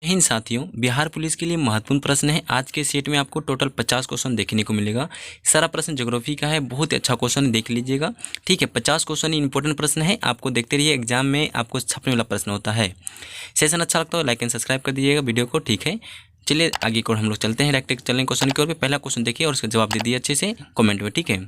हिंद साथियों, बिहार पुलिस के लिए महत्वपूर्ण प्रश्न है। आज के सेट में आपको टोटल 50 क्वेश्चन देखने को मिलेगा। सारा प्रश्न ज्योग्राफी का है, बहुत ही अच्छा क्वेश्चन देख लीजिएगा। ठीक है, 50 क्वेश्चन इंपॉर्टेंट प्रश्न है, आपको देखते रहिए। एग्जाम में आपको छपने वाला प्रश्न होता है। सेशन अच्छा लगता है लाइक एंड सब्सक्राइब कर दीजिएगा वीडियो को। ठीक है, चलिए आगे को हम लोग चलते हैं। डायरेक्ट चलें क्वेश्चन की ओर। पहला क्वेश्चन देखिए और उसका जवाब दे दिए अच्छे से कॉमेंट में। ठीक है,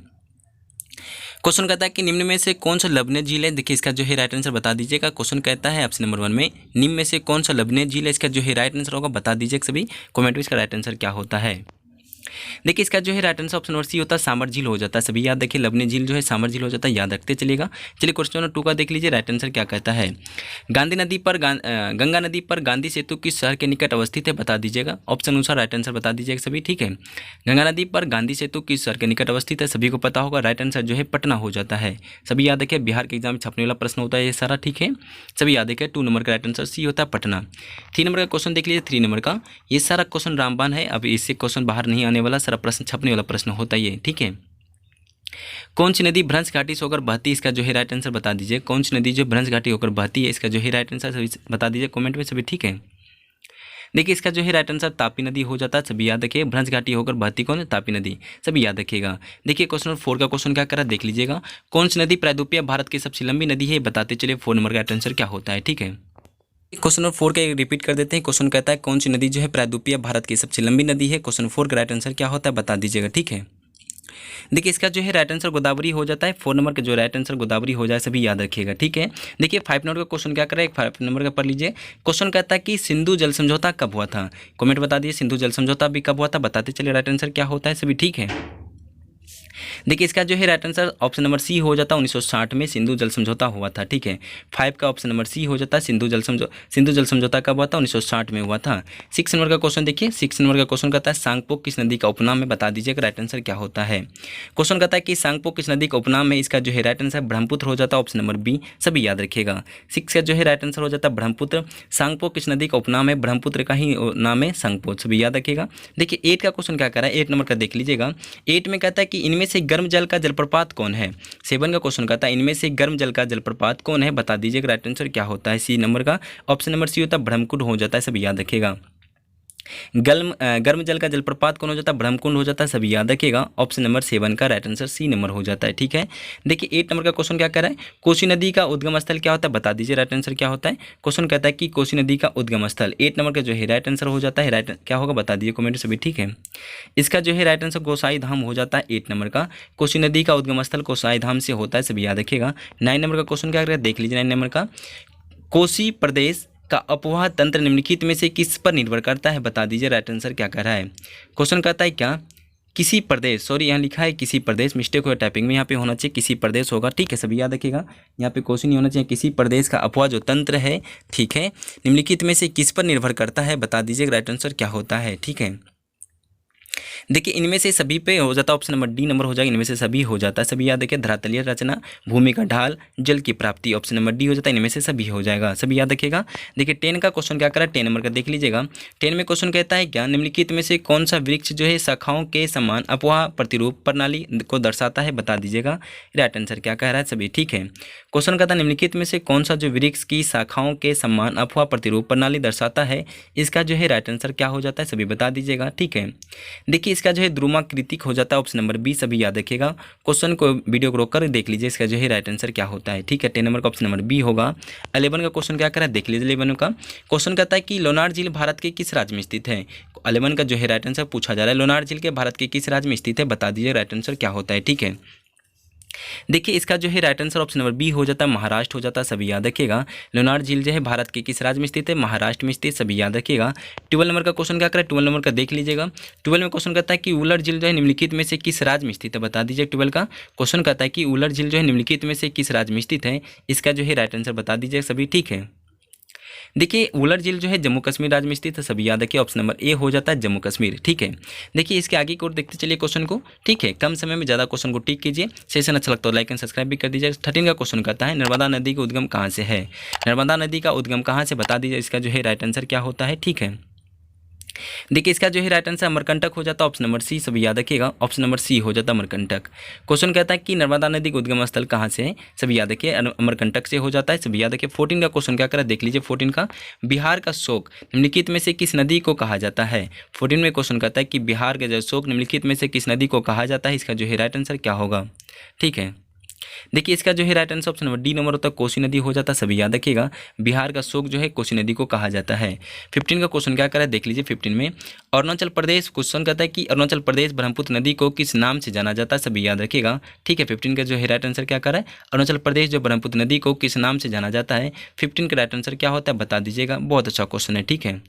क्वेश्चन कहता है कि निम्न में से कौन सा लबने झील है। देखिए इसका जो है राइट आंसर बता दीजिएगा। क्वेश्चन कहता है ऑप्शन नंबर 1 में निम्न में से कौन सा लबने झील है। इसका जो है राइट आंसर होगा, बता दीजिएगा सभी कमेंट में इसका राइट आंसर क्या होता है। देखिए इसका जो है right answer option number C होता है, सामर झील हो जाता है। सभी याद देखिए, लबने झील जो है सामर झील हो जाता है, याद रखते चलिएगा। चलिए क्वेश्चन नंबर 2 का देख लीजिए, राइट आंसर क्या कहता है। गंगा नदी पर गांधी सेतु किस शहर के निकट अवस्थित है, बता दीजिएगा। ऑप्शन अनुसार राइट आंसर बता दीजिएगा सभी। ठीक है, गंगा नदी पर गांधी सेतु किस शहर के निकट अवस्थित है, सभी को पता होगा। राइट आंसर जो है पटना हो जाता है। सभी याद रखिए, बिहार के एग्जाम में छपने वाला प्रश्न होता है ये सारा। ठीक है, सभी याद रखिए। 2 नंबर का राइट आंसर सी होता है पटना। 3 नंबर का क्वेश्चन देख लीजिए, 3 नंबर का ये सारा क्वेश्चन रामबाण है। अब इससे क्वेश्चन बाहर नहीं आने वाला, सारा प्रश्न छपने वाला प्रश्न होता है ये। ठीक है, कौन सी नदी भ्रंश घाटी से होकर बहती है, इसका जो है राइट आंसर बता दीजिए। कौन सी नदी जो भ्रंश घाटी होकर बहती है, इसका जो है राइट आंसर सभी बता दीजिए कमेंट में सभी। ठीक है, देखिए इसका जो है राइट आंसर तापी नदी हो जाता है। सभी याद रखिए, भ्रंश घाटी होकर बहती कौन है, तापी नदी। सभी याद रखिएगा। देखिए क्वेश्चन नंबर 4 का क्वेश्चन क्या करा देख लीजिएगा। कौन सी नदी प्रायद्वीपीय भारत की सबसे लंबी नदी है, बताते चलिए 4 नंबर का राइट आंसर क्या होता है। ठीक है, क्वेश्चन नंबर 4 का रिपीट कर देते हैं। क्वेश्चन कहता है कौन सी नदी जो है प्रायद्वीपीय भारत की सबसे लंबी नदी है। क्वेश्चन 4 का राइट आंसर क्या होता है, बता दीजिएगा। ठीक है, देखिए इसका जो है राइट आंसर गोदावरी हो जाता है। 4 नंबर का जो राइट आंसर गोदावरी हो जाए, सभी याद रखिएगा। ठीक है, देखिए 5 नंबर का क्वेश्चन क्या करें, 5 नंबर का पढ़ लीजिए। क्वेश्चन कहता है कि सिंधु जल समझौता कब हुआ था, कमेंट बता दिए। सिंधु जल समझौता भी कब हुआ था, बताते चलिए राइट आंसर क्या होता है सभी। ठीक है, देखिए इसका जो है right answer option number C हो जाता है। 1960 में सिंधु जल समझौता हुआ था। ठीक है, 5 का ऑप्शन नंबर सी हो जाता है। सिंधु जल समझौता कब हुआ था, 1960 में हुआ था। 6 नंबर का क्वेश्चन देखिए, 6 नंबर का क्वेश्चन कहता है सांगपो किस नदी का उपनाम है, बता दीजिएगा राइट आंसर क्या होता है। क्वेश्चन कहता है कि सांगपो किस नदी का उपनाम है, इसका जो है राइट आंसर ब्रह्मपुत्र हो जाता है। ऑप्शन नंबर बी सभी याद रखिएगा। 6 का जो है राइट आंसर हो जाता है ब्रह्मपुत्र। सांगपो किस नदी का उपनाम है, ब्रह्मपुत्र का ही नाम है सांगपो, सभी याद रखिएगा। देखिए 8 का क्वेश्चन क्या कर रहा है, 8 नंबर का देख लीजिएगा। 8 में कहता है कि इनमें से गर्म जल का जलप्रपात कौन है। 7 का क्वेश्चन कहता है इनमें से गर्म जल का जलप्रपात कौन है, बता दीजिएगा राइट आंसर क्या होता है। सी नंबर का ऑप्शन नंबर सी होता है ब्रह्मकुंड हो जाता है, सभी याद रखिएगा। गर्म जल का जलप्रपात कौन हो जाता है, ब्रह्मकुंड हो जाता है, सभी याद रखिएगा। ऑप्शन नंबर 7 का राइट आंसर सी नंबर हो जाता है। ठीक है, देखिए 8 नंबर का क्वेश्चन क्या कर रहा है, कोसी नदी का उद्गम स्थल क्या होता है, बता दीजिए राइट आंसर क्या होता है। क्वेश्चन कहता है कि कोसी नदी का उद्गम स्थल 8 नंबर का जो है राइट आंसर हो जाता है। राइट क्या होगा बता दीजिए कमेंट सभी। ठीक है, इसका जो है राइट आंसर गोसाई धाम हो जाता है। 8 नंबर का कोसी नदी का उद्गम स्थल गोसाई धाम से होता है, सभी याद रखिएगा। 9 नंबर का क्वेश्चन क्या कर रहा है देख लीजिए। 9 नंबर का कोसी प्रदेश का अपवाह तंत्र निम्नलिखित में से किस पर निर्भर करता है, बता दीजिए राइट आंसर क्या कह रहा है। क्वेश्चन कहता है क्या किसी प्रदेश, सॉरी यहाँ लिखा है किसी प्रदेश, मिस्टेक हो टाइपिंग में, यहाँ पे होना चाहिए किसी प्रदेश होगा। ठीक है, सभी याद रखिएगा, यहाँ पे क्वेश्चन नहीं होना चाहिए। किसी प्रदेश का अपवाह जो तंत्र है, ठीक है, निम्नलिखित में से किस पर निर्भर करता है, बता दीजिए राइट आंसर क्या होता है। ठीक है, देखिए इनमें से सभी पे हो जाता है, ऑप्शन नंबर डी नंबर हो जाएगा। इनमें से सभी हो जाता है, सभी याद रखिए। धरातलीय रचना, भूमि का ढाल, जल की प्राप्ति, ऑप्शन नंबर डी हो जाता है। इनमें से सभी हो जाएगा, सभी याद रखिएगा। देखिए 10 का क्वेश्चन क्या करा, 10 नंबर का देख लीजिएगा। 10 में क्वेश्चन कहता है क्या निम्नलिखित में से कौन सा वृक्ष जो है शाखाओं के समान अपवाह प्रतिरूप प्रणाली को दर्शाता है, बता दीजिएगा राइट आंसर क्या कह रहा है सभी। ठीक है, क्वेश्चन कहता है निम्नलिखित में से कौन सा जो वृक्ष की शाखाओं के समान अपवाह प्रतिरूप प्रणाली दर्शाता है, इसका जो है राइट आंसर क्या हो जाता है, सभी बता दीजिएगा। ठीक है, देखिए इसका जो है द्रुमाकृतिक हो जाता है, ऑप्शन नंबर बी सभी याद रखिएगा। क्वेश्चन को वीडियो को रोककर देख लीजिए, इसका जो है राइट आंसर क्या होता है। ठीक है, 10 नंबर का ऑप्शन नंबर बी होगा। 11 का क्वेश्चन क्या करा देख लीजिए। 11 का क्वेश्चन कहता है कि लोनार झील भारत के किस राज्य में स्थित है। 11 का जो है राइट आंसर पूछा जा रहा है, लोनार झील के भारत के किस राज्य में स्थित है, बता दीजिए राइट आंसर क्या होता है। ठीक है, देखिए इसका जो है right answer option number B हो जाता है, महाराष्ट्र हो जाता है, सभी याद रखिएगा। लोनार झील जो है भारत के किस राज्य में स्थित है, महाराष्ट्र में स्थित, सभी याद रखिएगा। 12 नंबर का क्वेश्चन क्या करें, 12 नंबर का देख लीजिएगा। 12 में क्वेश्चन कहता है कि उलर झील जो है निम्नलिखित में से किस राज्य में स्थित है, बता दीजिए। 12 का क्वेश्चन कहता है कि उलर झील जो है निम्नलिखित में से किस राज्य में स्थित है, इसका जो है राइट आंसर बता दीजिए सभी। ठीक है, देखिए उलर झील जो है जम्मू कश्मीर राज्य में स्थित है, सभी याद रखिए। ऑप्शन नंबर ए हो जाता है जम्मू कश्मीर। ठीक है, देखिए इसके आगे की ओर देखते चलिए क्वेश्चन को। ठीक है, कम समय में ज़्यादा क्वेश्चन को टिक कीजिए। सेशन अच्छा लगता है लाइक एंड सब्सक्राइब भी कर दीजिए। 13 का क्वेश्चन कहता है नर्मदा नदी का उद्गम कहाँ से है, नर्मदा नदी का उद्गम कहाँ से बता दीजिए, इसका जो है राइट आंसर क्या होता है। ठीक है, देखिए इसका जो है राइट आंसर अमरकंटक हो जाता है, ऑप्शन नंबर सी, सभी याद रखिएगा, ऑप्शन नंबर सी हो जाता है अमरकंटक। क्वेश्चन कहता है कि नर्मदा नदी का उद्गम स्थल कहाँ से है, सभी याद रखिए अमरकंटक से हो जाता है, सभी याद रखिए। 14 का क्वेश्चन क्या करा देख लीजिए, 14 का, बिहार का शोक निम्नलिखित में से किस नदी को कहा जाता है। 14 में क्वेश्चन कहता है कि बिहार का जो शोक निम्नलिखित में से किस नदी को कहा जाता है, इसका जो है राइट आंसर क्या होगा। ठीक है, देखिए इसका जो है right answer option number D number होता है, कोसी नदी हो जाता है, सभी याद रखिएगा, बिहार का शोक जो है कोसी नदी को कहा जाता है। 15 का क्वेश्चन क्या करा है देख लीजिए, 15 में अरुणाचल प्रदेश, क्वेश्चन कहता है कि अरुणाचल प्रदेश ब्रह्मपुत्र नदी को किस नाम से जाना जाता है, सभी याद रखिएगा। ठीक है, 15 का जो है राइट आंसर क्या करा है, अरुणाचल प्रदेश जो ब्रह्मपुत्र नदी को किस नाम से जाना जाता है। 15 का राइट आंसर क्या होता है बता दीजिएगा, बहुत अच्छा क्वेश्चन है। ठीक है,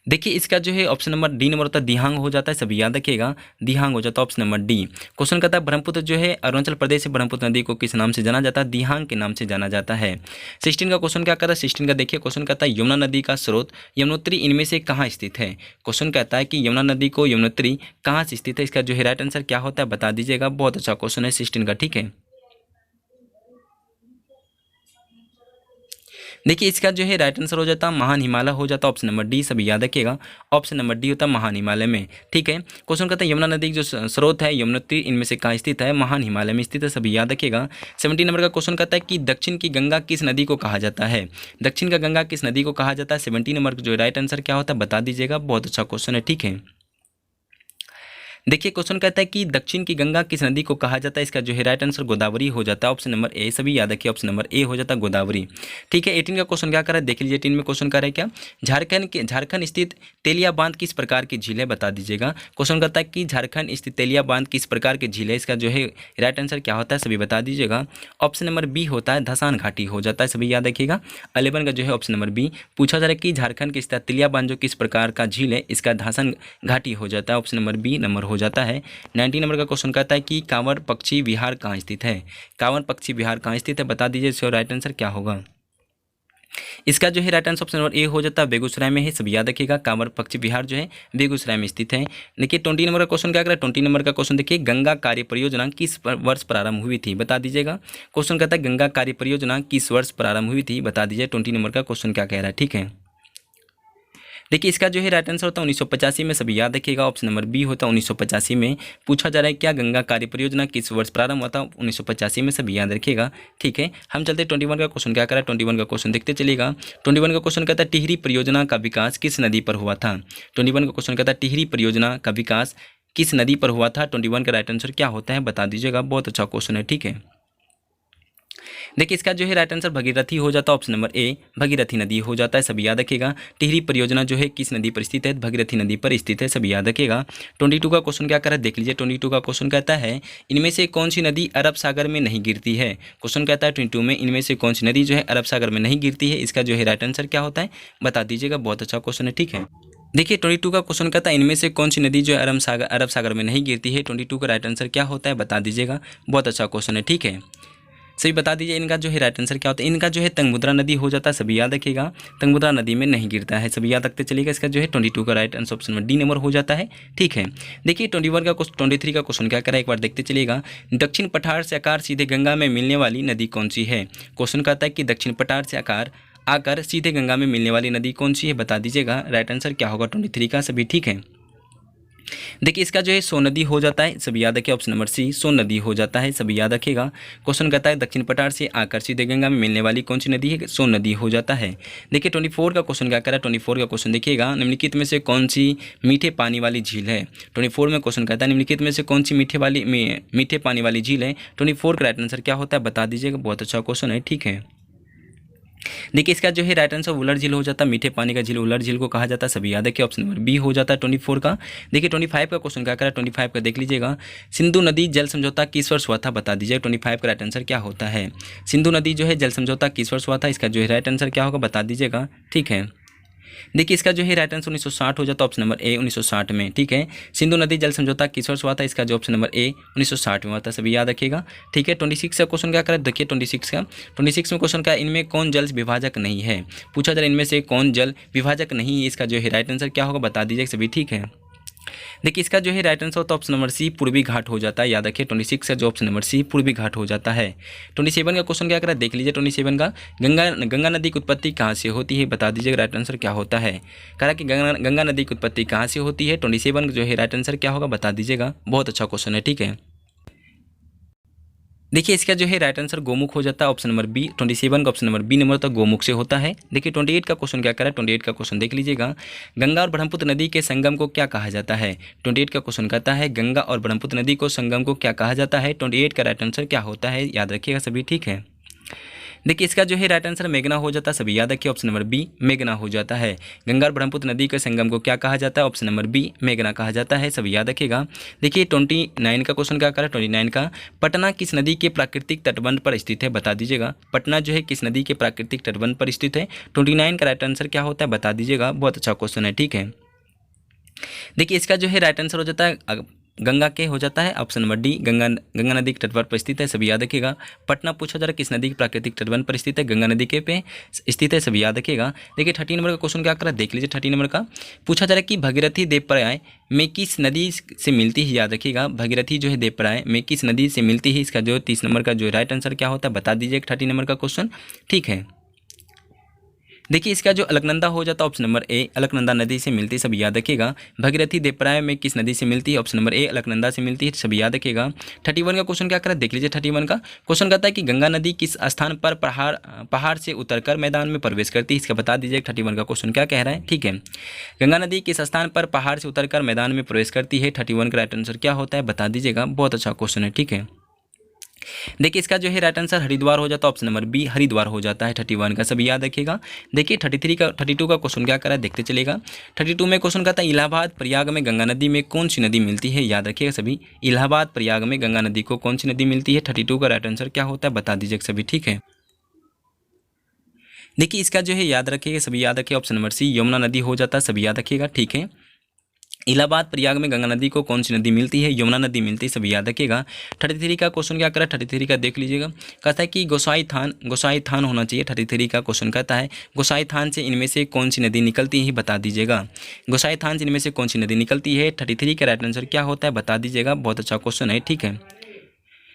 देखिए इसका जो है ऑप्शन नंबर डी नंबर होता है, दिहांग हो जाता है, सभी याद रखिएगा, दिहांग हो जाता है, ऑप्शन नंबर डी। क्वेश्चन कहता है ब्रह्मपुत्र जो है अरुणाचल प्रदेश से ब्रह्मपुत्र नदी को किस नाम से जाना जाता है, दिहांग के नाम से जाना जाता है। 16 का क्वेश्चन क्या कहता है, 16 का देखिए क्वेश्चन कहता है यमुना नदी का स्रोत यमुनोत्री इनमें से कहाँ स्थित है। क्वेश्चन कहता है कि यमुना नदी को यमुनोत्री कहाँ से स्थित है, इसका जो है राइट आंसर क्या होता है बता दीजिएगा, बहुत अच्छा क्वेश्चन है 16 का। ठीक है, देखिए इसका जो है राइट आंसर हो जाता है महान हिमालय हो जाता है, ऑप्शन नंबर डी, सभी याद रखिएगा, ऑप्शन नंबर डी होता है महान हिमालय में। ठीक है, क्वेश्चन कहता है यमुना नदी जो स्रोत है यमुनोत्री इनमें से कहाँ स्थित है, महान हिमालय में स्थित है, सभी याद रखिएगा। 17 नंबर का क्वेश्चन कहता है कि दक्षिण की गंगा किस नदी को कहा जाता है, दक्षिण का गंगा किस नदी को कहा जाता है। 17 नंबर का जो राइट आंसर क्या होता है बता दीजिएगा, बहुत अच्छा क्वेश्चन है। ठीक है, देखिए क्वेश्चन कहता है कि दक्षिण की गंगा किस नदी को कहा जाता है, इसका जो है राइट आंसर गोदावरी हो जाता है, ऑप्शन नंबर ए, सभी याद रखिए, ऑप्शन नंबर ए हो जाता है गोदावरी। ठीक है, 18 का क्वेश्चन क्या कर रहा है देख लीजिए, 18 में क्वेश्चन कर रहा है क्या, झारखंड स्थित तेलिया बांध किस प्रकार की झील है बता दीजिएगा। क्वेश्चन कहता है कि झारखंड स्थित तेलिया बांध किस प्रकार की झील है, इसका जो है राइट आंसर क्या होता है सभी बता दीजिएगा, ऑप्शन नंबर बी होता है धसान घाटी हो जाता है, सभी याद रखिएगा। 11 का जो है ऑप्शन नंबर बी पूछा जा रहा है कि झारखंड के स्थित तेलिया बांध जो किस प्रकार का झील है, इसका धसान घाटी हो जाता है, ऑप्शन नंबर बी नंबर हो जाता है। 19 नंबर का क्वेश्चन कहता है कि कांवर पक्षी विहार कहाँ स्थित है, कांवर पक्षी विहार कहाँ स्थित है बता दीजिए, इसका राइट आंसर क्या होगा। इसका जो है right answer option number A हो जाता है, बेगूसराय में है, सब याद रखिएगा, कांवर पक्षी विहार जो है बेगूसराय में स्थित है। देखिए 20 नंबर का क्वेश्चन क्या कर रहा है, 20 नंबर का क्वेश्चन देखिए, गंगा कार्य परियोजना किस वर्ष प्रारंभ हुई थी बता दीजिएगा। क्वेश्चन कहता है गंगा कार्य परियोजना किस वर्ष प्रारंभ हुई थी बता दीजिए, 20 नंबर का क्वेश्चन क्या कह रहा है। ठीक है, देखिए इसका जो है राइट आंसर होता है 1985 में, सभी याद रखिएगा, ऑप्शन नंबर बी होता है 1985 में। पूछा जा रहा है क्या गंगा कार्य परियोजना किस वर्ष प्रारंभ हुआ था, 1985 में, सभी याद रखिएगा। ठीक है, हम चलते 21 का क्वेश्चन क्या करा, 21 का क्वेश्चन देखते चलिएगा। 21 का क्वेश्चन कहता है टिहरी परियोजना का विकास किस नदी पर हुआ था। 21 का क्वेश्चन कहता है टिहरी परियोजना का विकास किस नदी पर हुआ था, 21 का राइट आंसर क्या होता है बता दीजिएगा, बहुत अच्छा क्वेश्चन है। ठीक है, देखिए इसका जो है राइट आंसर भगीरथी हो जाता है, ऑप्शन नंबर ए भगीरथी नदी हो जाता है, सभी याद रखिएगा। टिहरी परियोजना जो है किस नदी पर स्थित है, भगीरथी नदी पर स्थित है, सभी याद रखिएगा। 22 का क्वेश्चन क्या कर रहा है देख लीजिए, 22 का क्वेश्चन कहता है इनमें से कौन सी नदी अरब सागर में नहीं गिरती है। क्वेश्चन कहता है 22 में इनमें से कौन सी नदी जो है अरब सागर में नहीं गिरती है, इसका जो है राइट आंसर क्या होता है बता दीजिएगा, बहुत अच्छा क्वेश्चन है। ठीक है, देखिए 22 का क्वेश्चन कहता है इनमें से कौन सी नदी जो है अरब सागर में नहीं गिरती है, 22 का राइट आंसर क्या होता है बता दीजिएगा, बहुत अच्छा क्वेश्चन है। ठीक है, सभी बता दीजिए इनका जो है राइट आंसर क्या होता है, इनका जो है तुंगभद्रा नदी हो जाता है, सभी याद रखिएगा, तुंगभद्रा नदी में नहीं गिरता है, सभी याद रखते चलिएगा। इसका जो है 22 का राइट आंसर ऑप्शन में डी नंबर हो जाता है। ठीक है, देखिए 23 का क्वेश्चन क्या करा एक बार देखते चलिएगा, दक्षिण पठार से आकर सीधे गंगा में मिलने वाली नदी कौन सी है। क्वेश्चन कहता है कि दक्षिण पठार से आकर सीधे गंगा में मिलने वाली नदी कौन सी है बता दीजिएगा, राइट आंसर क्या होगा 23 का, सभी ठीक है। देखिए इसका जो है सोन नदी हो जाता है, सभी याद रखिए, ऑप्शन नंबर सी सोन नदी हो जाता है, सभी याद रखिएगा। क्वेश्चन कहता है दक्षिण पठार से आकर सीधे गंगा में मिलने वाली कौन सी नदी है, सोन नदी हो जाता है। देखिए 24 का क्वेश्चन क्या करा, 24 का क्वेश्चन देखिएगा, निम्नलिखित में से कौन सी मीठे पानी वाली झील है। 24 में क्वेश्चन कहता है निम्नलिखित में से कौन सी मीठे पानी वाली झील है, 24 का राइट आंसर क्या होता है बता दीजिएगा, बहुत अच्छा क्वेश्चन है। ठीक है, देखिए इसका जो है राइट आंसर उलर झील हो जाता है, मीठे पानी का झील उलर झील को कहा जाता है, सभी याद रखिए, ऑप्शन नंबर बी हो जाता है 24 का। देखिए 25 का क्वेश्चन क्या करा, 25 का देख लीजिएगा, सिंधु नदी जल समझौता किस वर्ष हुआ था बता दीजिए, 25 का राइट आंसर क्या होता है। सिंधु नदी जो है जल समझौता किस वर्ष हुआ था, इसका जो है राइट आंसर क्या होगा बता दीजिएगा। ठीक है, देखिए इसका जो है राइट आंसर 1960 हो जाता है, ऑप्शन नंबर ए 1960 में। ठीक है, सिंधु नदी जल समझौता किस वर्ष हुआ था, इसका जो ऑप्शन नंबर ए 1960 में हुआ था, सभी याद रखिएगा। ठीक है, 26 का क्वेश्चन क्या करें देखिए, 26 में क्वेश्चन का इनमें कौन जल विभाजक नहीं है, पूछा जा रहा है इनमें से कौन जल विभाजक नहीं है, इसका जो है राइट आंसर क्या होगा बता दीजिए सभी। ठीक है, देखिए इसका जो है राइट आंसर होता है ऑप्शन नंबर सी, पूर्वी घाट हो जाता है। याद रखिए 26 का जो ऑप्शन नंबर सी पूर्वी घाट हो जाता है। 27 का क्वेश्चन क्या करा देख लीजिए। 27 का गंगा नदी की उत्पत्ति कहाँ से होती है बता दीजिएगा राइट आंसर क्या होता है। कहा कि गंगा नदी की उत्पत्ति कहाँ से होती है। 27 जो है राइट आंसर क्या होगा बता दीजिएगा। बहुत अच्छा क्वेश्चन है, ठीक है। देखिए इसका जो है राइट आंसर गोमुख हो जाता है, ऑप्शन नंबर बी। 27 का ऑप्शन नंबर बी नंबर तक गोमुख से होता है। देखिए 28 का क्वेश्चन क्या करा है। 28 का क्वेश्चन देख लीजिएगा। गंगा और ब्रह्मपुत्र नदी के संगम को क्या कहा जाता है। 28 का क्वेश्चन कहता है गंगा और ब्रह्मपुत्र नदी को संगम को क्या कहा जाता है। 28 का राइट आंसर क्या होता है, याद रखिएगा सभी, ठीक है। देखिए इसका जो है राइट आंसर मेघना हो जाता है, सभी याद रखिए ऑप्शन नंबर बी मेघना हो जाता है। गंगा और ब्रह्मपुत्र नदी के संगम को क्या कहा जाता है, ऑप्शन नंबर बी मेघना कहा जाता है, सभी याद रखिएगा। देखिए 29 का क्वेश्चन क्या करा। 29 का पटना किस नदी के प्राकृतिक तटबंध पर स्थित है बता दीजिएगा। पटना जो है किस नदी के प्राकृतिक तटबंध पर स्थित है। 29 का राइट आंसर क्या होता है बता दीजिएगा। बहुत अच्छा क्वेश्चन है, ठीक है। देखिए इसका जो है राइट आंसर हो जाता है गंगा के हो जाता है, ऑप्शन नंबर डी गंगा नदी के तटबंध पर स्थित है, सभी याद रखिएगा। पटना पूछा जा रहा है किस नदी के प्राकृतिक तटबंध पर स्थित है, गंगा नदी के पे स्थित है, सभी याद रखिएगा। देखिए 30 नंबर का क्वेश्चन क्या करा देख लीजिए। 30 नंबर का पूछा जा रहा है कि भगीरथी देवप्रयाग में किस नदी से मिलती है, याद रखिएगा। भगीरथी जो है देवप्रयाग में किस नदी से मिलती है, इसका जो 30 नंबर का जो राइट आंसर क्या होता है बता दीजिए 30 नंबर का क्वेश्चन, ठीक है। देखिए इसका जो अलकनंदा हो जाता है, ऑप्शन नंबर ए अलकनंदा नदी से मिलती है, सभी याद रखिएगा। भगीरथी देवप्रयाग में किस नदी से मिलती है, ऑप्शन नंबर ए अलकनंदा से मिलती है, सभी याद रखिएगा। 31 का क्वेश्चन क्या करा देख लीजिए। 31 का क्वेश्चन कहता है कि गंगा नदी किस स्थान पर पहाड़ से उतरकर मैदान में प्रवेश करती है, इसका बता दीजिए 31 का क्वेश्चन क्या कह रहा है, ठीक है। गंगा नदी किस स्थान पर पहाड़ से उतरकर मैदान में प्रवेश करती है, 31 का राइट आंसर क्या होता है बता दीजिएगा। बहुत अच्छा क्वेश्चन है, ठीक है। देखिए इसका जो है राइट आंसर हरिद्वार हो जाता है, ऑप्शन नंबर बी हरिद्वार हो जाता है 31 का, सभी याद रखिएगा। देखिए 32 का क्वेश्चन क्या करा है देखते चलेगा। 32 में क्वेश्चन कहता है इलाहाबाद प्रयाग में गंगा नदी में कौन सी नदी मिलती है, याद रखिएगा सभी। इलाहाबाद प्रयाग में गंगा नदी को कौन सी नदी मिलती है, 32 का राइट आंसर क्या होता है बता दीजिए सभी, ठीक है। देखिए इसका जो है याद रखिएगा सभी, याद रखिए ऑप्शन नंबर सी यमुना नदी हो जाता है, सभी याद रखिएगा, ठीक है। इलाहाबाद प्रयाग में गंगा नदी को कौन सी नदी मिलती है, यमुना नदी मिलती है, सभी याद रखिएगा। 33 का क्वेश्चन क्या करा 33 का देख लीजिएगा। कहता है कि गोसाई थान होना चाहिए। 33 का क्वेश्चन कहता है गोसाई थान से इनमें से कौन सी नदी निकलती है बता दीजिएगा। गोसाई थान से इनमें से कौन सी नदी निकलती है, 33 का राइट आंसर क्या होता है बता दीजिएगा। बहुत अच्छा क्वेश्चन है, ठीक है।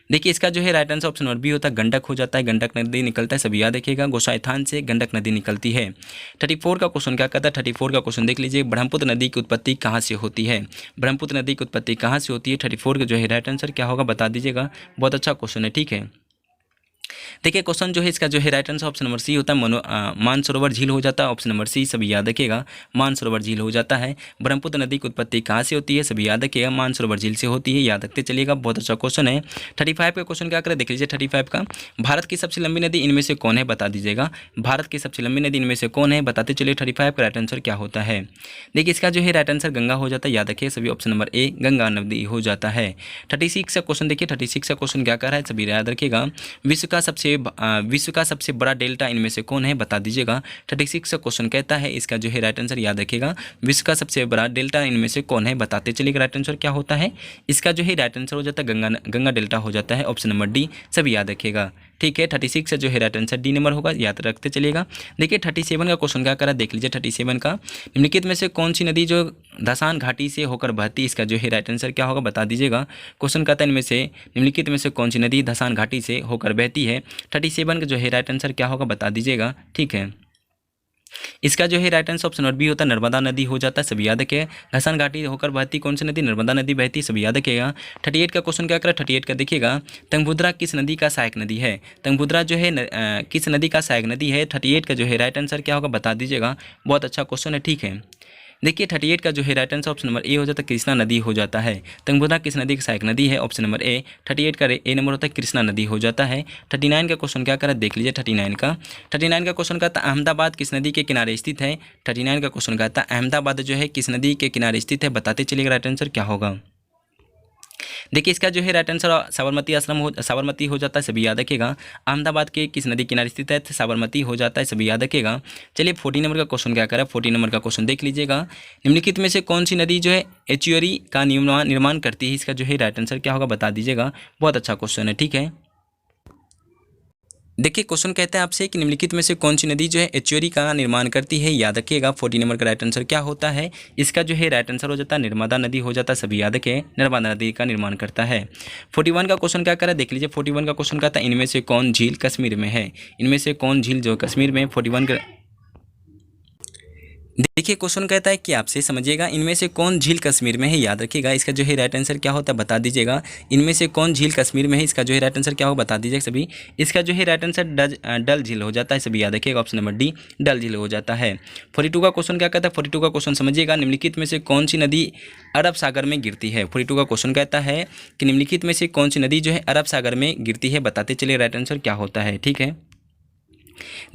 देखिए इसका जो है right answer option number B होता है गंडक हो जाता है, गंडक नदी निकलता है, सभी याद रखिएगा। गोसाई थान से गंडक नदी निकलती है। 34 का क्वेश्चन क्या कहता है 34 का क्वेश्चन देख लीजिए। ब्रह्मपुत्र नदी की उत्पत्ति कहाँ से होती है, ब्रह्मपुत्र नदी की उत्पत्ति कहाँ से होती है, 34 का जो है राइट आंसर क्या होगा बता दीजिएगा। बहुत अच्छा क्वेश्चन है, ठीक है। देखिए क्वेश्चन जो है इसका जो है right answer option number C होता है मानसरोवर झील हो जाता है, ऑप्शन नंबर सी, सभी याद रखिएगा। मानसरोवर झील हो जाता है। ब्रह्मपुत्र नदी की उत्पत्ति कहाँ से होती है, सभी याद रखिएगा, मानसरोवर झील से होती है, याद रखते चलिएगा। बहुत अच्छा क्वेश्चन है। 35 का क्वेश्चन क्या करें देख लीजिए। 35 का भारत की सबसे लंबी नदी इनमें से कौन है बता दीजिएगा। भारत की सबसे लंबी नदी इनमें से कौन है बताते चलिए। 35 का राइट आंसर क्या होता है। देखिए इसका जो है राइट आंसर गंगा हो जाता है, याद रखिए सभी, ऑप्शन नंबर ए गंगा नदी हो जाता है। 36 का क्वेश्चन देखिए। 36 का क्वेश्चन क्या कर रहा है सभी याद रखिएगा। विश्व का सबसे बड़ा डेल्टा इनमें से कौन है बता दीजिएगा। 36 का क्वेश्चन कहता है इसका जो है राइट आंसर याद रखिएगा। विश्व का सबसे बड़ा डेल्टा इनमें से कौन है बताते चलिएगा। राइट आंसर क्या होता है इसका जो है राइट आंसर हो जाता है गंगा डेल्टा हो जाता है, ऑप्शन नंबर डी, सभी याद रखिएगा, ठीक है। 36 से जो है राइट आंसर डी नंबर होगा, याद रखते चलिएगा। देखिए 37 का क्वेश्चन क्या करा देख लीजिए। 37 का निम्नलिखित में से कौन सी नदी जो धसान घाटी से होकर बहती है, इसका जो है राइट आंसर क्या होगा बता दीजिएगा। क्वेश्चन कहता है इनमें से निम्नलिखित में से कौन सी नदी धसान घाटी से होकर बहती है। 37 का जो है राइट आंसर क्या होगा बता दीजिएगा, ठीक है। इसका जो है right answer option number B होता है नर्मदा नदी हो जाता है, सभी याद रखिएगा। घसान घाटी होकर बहती कौन सी नदी, नर्मदा नदी बहती, सभी याद रखिएगा। 38 का क्वेश्चन क्या करा 38 का देखिएगा। तुंगभद्रा किस नदी का सहायक नदी है, तुंगभद्रा जो है किस नदी का सहायक नदी है। 38 का जो है राइट आंसर क्या होगा बता दीजिएगा। बहुत अच्छा क्वेश्चन है, ठीक है। देखिए 38 का जो है right answer option number A हो जाता है कृष्णा नदी हो जाता है। तुंगभद्रा किस नदी की सहायक नदी है, ऑप्शन नंबर ए। 38 का ए नंबर होता है कृष्णा नदी हो जाता है। 39 का क्वेश्चन क्या करा देख लीजिए। 39 का क्वेश्चन कहता है अहमदाबाद किस नदी के किनारे स्थित है। 39 का क्वेश्चन कहता है अहमदाबाद जो है किस नदी के किनारे स्थित है बताते चलिएगा। राइट आंसर क्या होगा। देखिए इसका जो है राइट आंसर साबरमती हो जाता है, सभी याद रखिएगा। अहमदाबाद के किस नदी किनारे स्थित है, साबरमती हो जाता है, सभी याद रखिएगा। चलिए 40 नंबर का क्वेश्चन क्या करें। 40 नंबर का क्वेश्चन देख लीजिएगा। निम्नलिखित में से कौन सी नदी जो है एचुअरी का निर्माण करती है, इसका जो है राइट आंसर क्या होगा बता दीजिएगा। बहुत अच्छा क्वेश्चन है, ठीक है। देखिए क्वेश्चन कहता है आपसे कि निम्नलिखित में से कौन सी नदी जो है एस्चुअरी का निर्माण करती है। याद रखिएगा 40 नंबर का राइट आंसर क्या होता है। इसका जो है राइट आंसर हो जाता है नर्मदा नदी हो जाता है। सभी याद रखें, नर्मदा नदी का निर्माण करता है। 41 का क्वेश्चन क्या करा देख लीजिए। 41 का क्वेश्चन कहता है इनमें से कौन झील कश्मीर में है। इनमें से कौन झील जो कश्मीर में 41 का देखिए क्वेश्चन कहता है कि आपसे समझिएगा इनमें से कौन झील कश्मीर में है। याद रखिएगा इसका जो है राइट आंसर क्या होता है बता दीजिएगा। इनमें से कौन झील कश्मीर में है, इसका जो है राइट आंसर क्या हो बता दीजिएगा सभी। इसका जो है राइट आंसर डल झील हो जाता है। सभी याद रखिएगा ऑप्शन नंबर डी डल झील हो जाता है। 42 का क्वेश्चन क्या कहता है। 42 का क्वेश्चन समझिएगा निम्नलिखित में से कौन सी नदी अरब सागर में गिरती है। 42 का क्वेश्चन कहता है कि निम्नलिखित में से कौन सी नदी जो है अरब सागर में गिरती है, बताते चलिए राइट आंसर क्या होता है। ठीक है,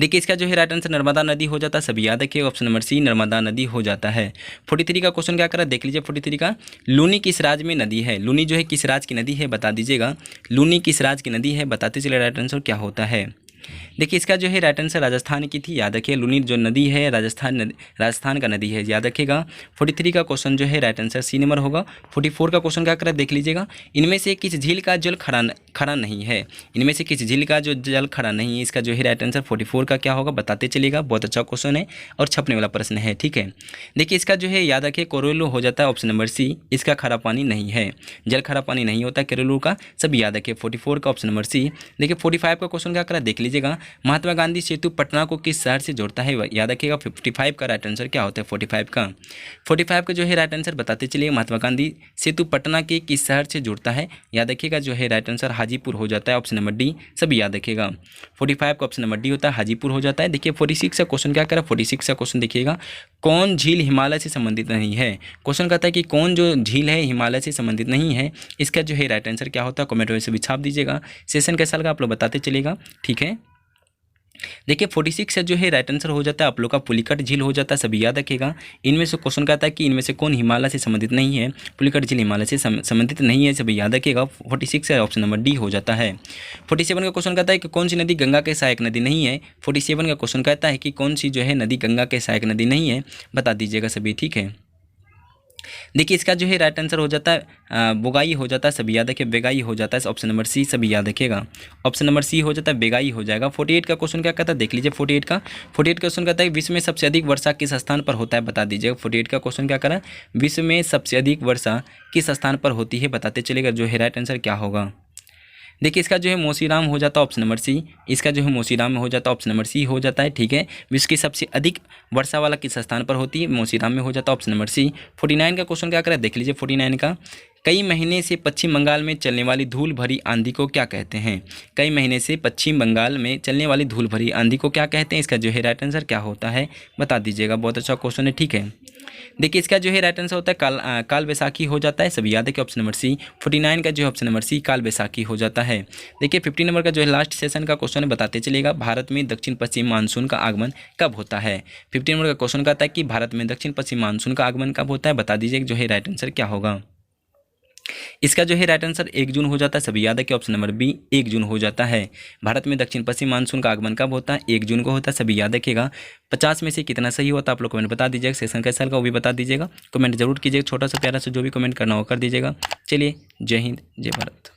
देखिए इसका जो है राइट आंसर नर्मदा नदी हो जाता है। सभी याद रखिए ऑप्शन नंबर सी नर्मदा नदी हो जाता है। 43 का क्वेश्चन क्या करा देख लीजिए। 43 का लूनी किस राज्य में नदी है। लूनी जो है किस राज्य की नदी है बता दीजिएगा। लूनी किस राज्य की नदी है, बताते चलिए राइट आंसर क्या होता है। देखिए इसका जो है राइट आंसर राजस्थान की थी। याद रखिए लूनी जो नदी है राजस्थान का नदी है, याद रखिएगा। 43 का क्वेश्चन जो है राइट आंसर सी नंबर होगा। 44 का क्वेश्चन क्या करा देख लीजिएगा। इनमें से किस झील का जल खड़ा नहीं है। इनमें से किस झील का जो जल खड़ा नहीं है, इसका जो है राइट आंसर 44 का क्या होगा बताते चलिएगा। बहुत अच्छा क्वेश्चन है और छपने वाला प्रश्न है। ठीक है, देखिए इसका जो है याद रखिए कोरोलू हो जाता है ऑप्शन नंबर सी। इसका खरा पानी नहीं है, जल खरा पानी नहीं होता केरलू का। सब याद रखिए 44 का ऑप्शन नंबर सी। देखिए 45 का क्वेश्चन क्या करा देख लीजिएगा। महात्मा गांधी सेतु पटना को किस शहर से जोड़ता है, याद रखिएगा 55 का राइट आंसर क्या होता है। 45 का जो है राइट आंसर बताते चलिए। महात्मा गांधी सेतु पटना के किस शहर से जोड़ता है, याद रखिएगा जो है राइट आंसर हाजीपुर हो जाता है ऑप्शन नंबर डी। सभी याद रखिएगा 45 का ऑप्शन नंबर डी होता है, हाजीपुर हो जाता है। देखिए 46 का क्वेश्चन क्या करा। 46 का क्वेश्चन देखिएगा कौन झील हिमालय से संबंधित नहीं है। क्वेश्चन कहता है कि कौन जो झील है हिमालय से संबंधित नहीं है, इसका जो है राइट आंसर क्या होता है। कमेंट में से भी छाप दीजिएगा। सेशन कैसा लगा आप लोग बताते चलिएगा। ठीक है, देखिए 46 से जो है राइट आंसर हो जाता है आप लोग का पुलिकट झील हो जाता है। सभी याद रखिएगा। इनमें से क्वेश्चन कहता है कि इनमें से कौन हिमालय से संबंधित नहीं है। पुलिकट झील हिमालय से संबंधित नहीं है, सभी याद रखिएगा। 46 से ऑप्शन नंबर डी हो जाता है। 47 का क्वेश्चन कहता है कि कौन सी नदी गंगा के सहायक नदी नहीं है। 47 का क्वेश्चन कहता है कि कौन सी जो है नदी गंगा के सहायक नदी नहीं है, बता दीजिएगा सभी। ठीक है, देखिए इसका जो है राइट आंसर हो जाता है बोगाई हो जाता है। सभी याद रखिए बेगाई हो जाता है ऑप्शन नंबर सी। सभी याद रखिएगा ऑप्शन नंबर सी हो जाता है बेगाई हो जाएगा। 48 का क्वेश्चन क्या कहता है देख लीजिए। 48 क्वेश्चन कहता है विश्व में सबसे अधिक वर्षा किस स्थान पर होता है, बता दीजिएगा। 48 का क्वेश्चन क्या करा विश्व में सबसे अधिक वर्षा किस स्थान पर होती है, बताते चलेगा। जो है राइट आंसर क्या होगा। देखिए इसका जो है मौसीराम हो जाता है ऑप्शन नंबर सी। इसका जो है मौसीराम में हो जाता है ऑप्शन नंबर सी हो जाता है। ठीक है, विश्व की सबसे अधिक वर्षा वाला किस स्थान पर होती है, मौसीराम में हो जाता है ऑप्शन नंबर सी। 49 का क्वेश्चन क्या करें देख लीजिए। 49 का कई महीने से पश्चिम बंगाल में चलने वाली धूल भरी आंधी को क्या कहते हैं। कई महीने से पश्चिम बंगाल में चलने वाली धूल भरी आंधी को क्या कहते हैं, इसका जो है राइट आंसर क्या होता है बता दीजिएगा। बहुत अच्छा क्वेश्चन है। ठीक है, देखिए इसका जो है राइट आंसर होता है काल बैसाखी हो जाता है। सभी याद है कि ऑप्शन नंबर सी। 49 का जो है ऑप्शन नंबर सी काल बैसाखी हो जाता है। देखिए 50 नंबर का जो है लास्ट सेशन का क्वेश्चन है, बताते चलेगा भारत में दक्षिण पश्चिम मानसून का आगमन कब होता है। 50 नंबर का क्वेश्चन कहता है कि भारत में दक्षिण पश्चिम मानसून का आगमन कब होता है, बता दीजिए जो है राइट आंसर क्या होगा। इसका जो है राइट आंसर 1 जून हो जाता है। सभी याद है कि ऑप्शन नंबर बी 1 जून हो जाता है। भारत में दक्षिण पश्चिम मानसून का आगमन कब होता है, 1 जून को होता है। सभी याद रखिएगा। 50 में से कितना सही होता है आप लोग कमेंट बता दीजिएगा। सेशन कैसा लगा वो भी बता दीजिएगा। कमेंट जरूर कीजिएगा। छोटा सा प्यारा सा जो भी कमेंट करना हो कर दीजिएगा। चलिए, जय हिंद जय भारत।